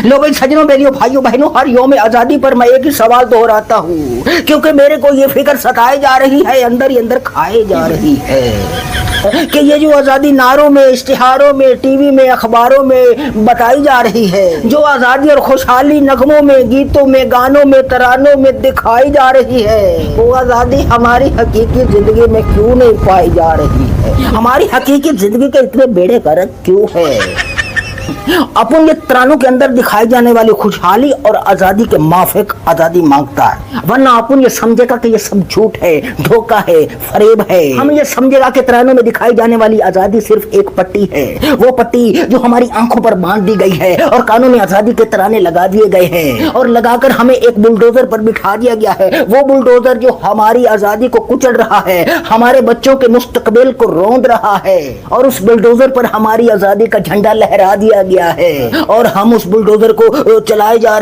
लो भाई सजनों, बेलियों, भाइयों बहनों, हर यौम आजादी पर मैं एक ही सवाल दोहराता हूँ, क्योंकि मेरे को ये फिक्र सताए जा रही है, अंदर ही अंदर खाए जा रही है कि ये जो आजादी नारों में, इश्तिहारों में, टीवी में, अखबारों में बताई जा रही है, जो आजादी और खुशहाली नगमों में, गीतों में, गानों में, तरानों में दिखाई जा रही है, वो आजादी हमारी हकीकी जिंदगी में क्यों नहीं पाई जा रही है? हमारी हकीकी जिंदगी के इतने बेड़े गर्क क्यों है? अपन ये तरानों के अंदर दिखाई जाने वाली खुशहाली और आजादी के माफिक आजादी मांगता है, वरना अपन ये समझेगा कि ये सब झूठ है, धोखा है, फरेब है। हम ये समझेगा कि तरानों में दिखाई जाने वाली आजादी सिर्फ एक पट्टी है, वो पट्टी जो हमारी आंखों पर बांध दी गई है और कानों में आजादी के तराने लगा दिए गए हैं और लगाकर हमें एक बुलडोजर पर बिठा दिया गया है। वो बुलडोजर जो हमारी आजादी को कुचल रहा है, हमारे बच्चों के मुस्तकबिल को रौंद रहा है, और उस बुलडोजर पर हमारी आजादी का झंडा लहरा दिया गया है और हम उस बुलडोजर को चलाए जा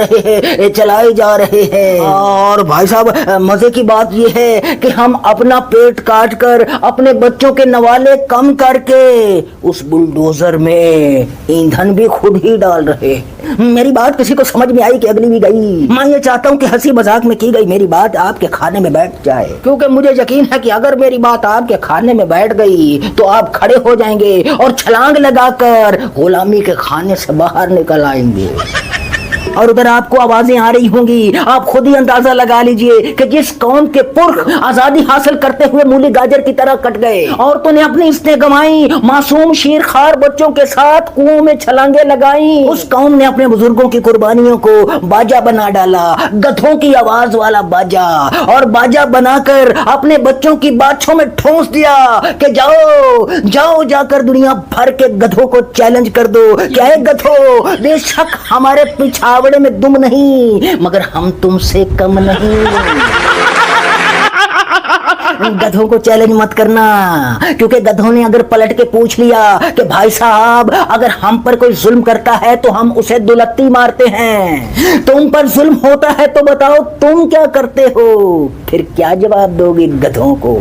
रहे हैं। और भाई साहब, मजे की बात यह है कि हम अपना पेट काट कर अपने बच्चों के नवाले कम करके उस बुलडोजर में ईंधन भी खुद ही डाल रहे हैं। मेरी बात किसी को समझ में आई कि अगली भी गई? मैं ये चाहता हूँ कि हंसी मजाक में की गई मेरी बात आपके खाने में बैठ जाए, क्योंकि मुझे यकीन है कि अगर मेरी बात आपके खाने में बैठ गई तो आप खड़े हो जाएंगे और छलांग लगाकर गुलामी के खाने से बाहर निकल आएंगे। और उधर आपको आवाजें आ रही होंगी, आप खुद ही अंदाजा लगा लीजिए कि जिस कौम के पुरख आजादी हासिल करते हुए मूली गाजर की तरह कट गए, औरतों ने अपनी इज्जतें गंवाई, मासूम शीरखार बच्चों के साथ कुओं में छलांगे लगाई, उस कौम ने अपने बुजुर्गों की कुर्बानियों को बाजा बना डाला, गधों की आवाज वाला बाजा, और बाजा बनाकर अपने बच्चों की बाछों में ठोंस दिया कि जाओ जाओ जाकर दुनिया भर के गधों को चैलेंज कर दो। क्या है गधों, बेशक हमारे पिछावड़े में दुम नहीं, मगर हम तुमसे कम नहीं। गधों को चैलेंज मत करना, क्योंकि गधों ने अगर पलट के पूछ लिया कि भाई साहब अगर हम पर कोई जुल्म करता है तो हम उसे दुलत्ती मारते हैं, तुम पर जुल्म होता है तो बताओ तुम क्या करते हो, फिर क्या जवाब दोगे गधों को?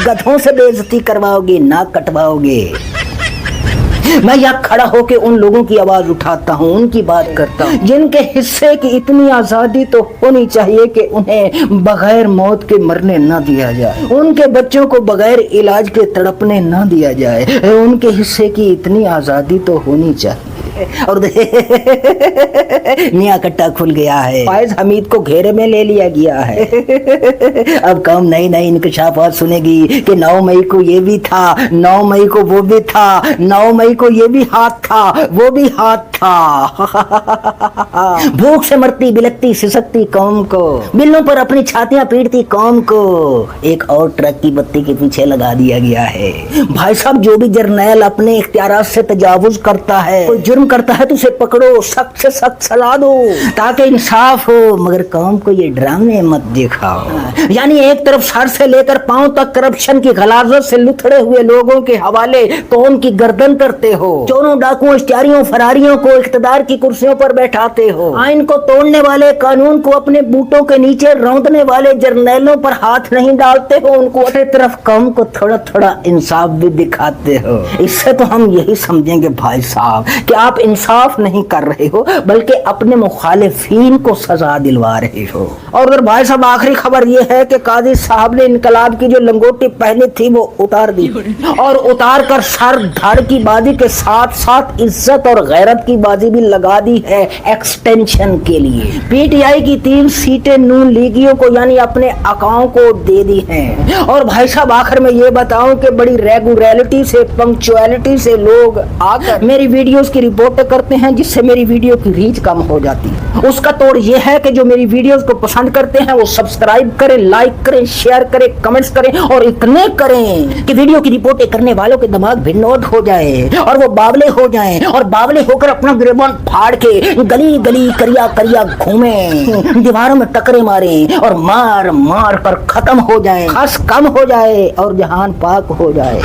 गधों से बेइज्जती करवाओगे, नाक कटवाओगे? मैं यहाँ खड़ा होकर उन लोगों की आवाज उठाता हूँ, उनकी बात करता हूँ जिनके हिस्से की इतनी आजादी तो होनी चाहिए कि उन्हें बगैर मौत के मरने न दिया जाए, उनके बच्चों को बगैर इलाज के तड़पने न दिया जाए, उनके हिस्से की इतनी आजादी तो होनी चाहिए। और नया कट्टा खुल गया है, फायज हमीद को घेरे में ले लिया गया है। अब कौम नई नई इंकशाफात सुनेगी कि 9 मई को ये भी था, 9 मई को वो भी था, 9 मई को ये भी हाथ था, वो भी हाथ था। भूख से मरती बिलकती सिसकती कौम को, बिल्लों पर अपनी छातियां पीटती कौम को एक और ट्रक की बत्ती के पीछे लगा दिया गया है। भाई साहब, जो भी जर्नैल अपने इख्तियारात से तजावुज करता है, कोई जुर्म करता है तो उसे पकड़ो, सख्त से सख्त सजा दो ताकि इंसाफ हो, मगर कौम को ये ड्रामे मत दिखाओ। यानी एक तरफ सर से लेकर पांव तक करप्शन की गलाजत से लुथड़े हुए लोगों के हवाले कौम की गर्दन करते हो, चोरों डाकुओं इश्तिहारियों फरारियों को इख्तिदार की कुर्सियों पर बैठाते हो, आइन को तोड़ने वाले, कानून को अपने बूटों के नीचे रौंदने वाले जर्नैलों पर हाथ नहीं डालते हो, उनको अपनी तरफ कौम को थोड़ा थोड़ा इंसाफ भी दिखाते हो। इससे तो हम यही समझेंगे भाई साहब कि आप इंसाफ नहीं कर रहे हो, बल्कि अपने मुखालिफिन को सजा दिलवा रहे हो। और अगर भाई साहब आखिरी खबर यह है कि काजी साहब ने इनकलाब की जो लंगोटी पहनी थी वो उतार दी, और उतार कर सर धड़ की बाजी के साथ साथ इज्जत और गैरत की बाजी भी लगा दी है एक्सटेंशन के लिए। पीटीआई की 3 सीटें नून लीगियों को यानी अपने अकाओं को दे दी हैं। और भाई साहब आखिर में ये बताऊं कि बड़ी रेगुलरिटी से, पंक्चुअलिटी से लोग आकर मेरी वीडियोस की रिपोर्ट करते हैं, जिससे मेरी वीडियो की रीच कम हो जाती है। उसका तोड़ ये है कि जो मेरी वीडियोस को पसंद करते हैं वो सब्सक्राइब करें, लाइक करें, शेयर करें, कमेंट्स करें, और इतने करें कि वीडियो की रिपोर्टें करने वालों के दिमाग भिन्नोट हो जाए और वो बावले हो जाएं, और बावले होकर अपना गिरबान फाड़ के गली गली करिया करिया घूमें, दीवारों में टकरे मारें और मार मार कर खत्म हो जाएं, खस कम हो जाए और जहान पाक हो जाए।